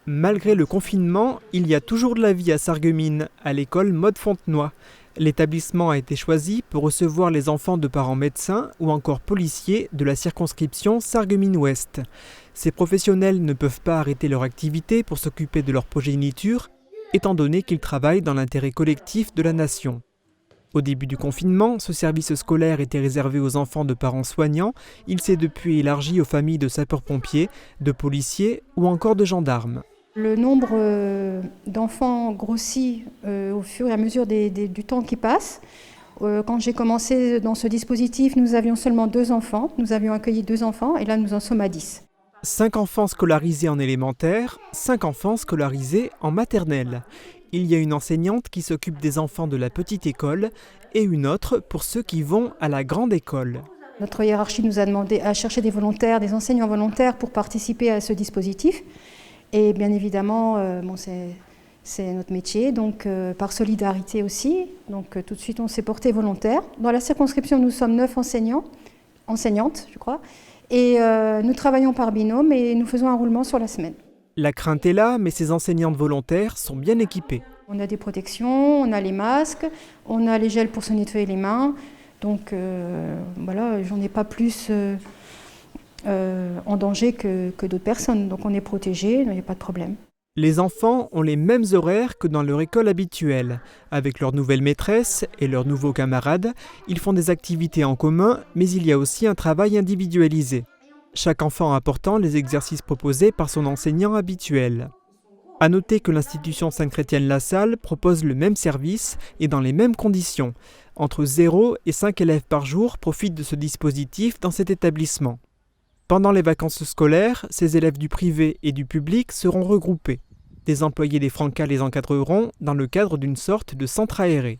Malgré le confinement, il y a toujours de la vie à Sarreguemines, à l'école Maude Fontenoy. L'établissement a été choisi pour recevoir les enfants de parents médecins ou encore policiers de la circonscription Sarreguemines-Ouest. Ces professionnels ne peuvent pas arrêter leur activité pour s'occuper de leur progéniture, étant donné qu'ils travaillent dans l'intérêt collectif de la nation. Au début du confinement, ce service scolaire était réservé aux enfants de parents soignants. Il s'est depuis élargi aux familles de sapeurs-pompiers, de policiers ou encore de gendarmes. Le nombre d'enfants grossit au fur et à mesure du temps qui passe. Quand j'ai commencé dans ce dispositif, nous avions seulement 2 enfants. Nous avions accueilli 2 enfants et là nous en sommes à 10. 5 enfants scolarisés en élémentaire, 5 enfants scolarisés en maternelle. Il y a une enseignante qui s'occupe des enfants de la petite école et une autre pour ceux qui vont à la grande école. Notre hiérarchie nous a demandé à chercher des volontaires, des enseignants volontaires pour participer à ce dispositif. Et bien évidemment, c'est notre métier, donc par solidarité aussi. Donc tout de suite, on s'est porté volontaire. Dans la circonscription, nous sommes 9 enseignantes, je crois. Et nous travaillons par binôme et nous faisons un roulement sur la semaine. La crainte est là, mais ces enseignantes volontaires sont bien équipées. On a des protections, on a les masques, on a les gels pour se nettoyer les mains. Donc voilà, j'en ai pas plus en danger que d'autres personnes. Donc on est protégés, il n'y a pas de problème. Les enfants ont les mêmes horaires que dans leur école habituelle. Avec leur nouvelle maîtresse et leurs nouveaux camarades, ils font des activités en commun, mais il y a aussi un travail individualisé. Chaque enfant apportant les exercices proposés par son enseignant habituel. À noter que l'institution Sainte-Chrétienne-La-Salle propose le même service et dans les mêmes conditions. Entre 0 et 5 élèves par jour profitent de ce dispositif dans cet établissement. Pendant les vacances scolaires, ces élèves du privé et du public seront regroupés. Des employés des Francas les encadreront dans le cadre d'une sorte de centre aéré.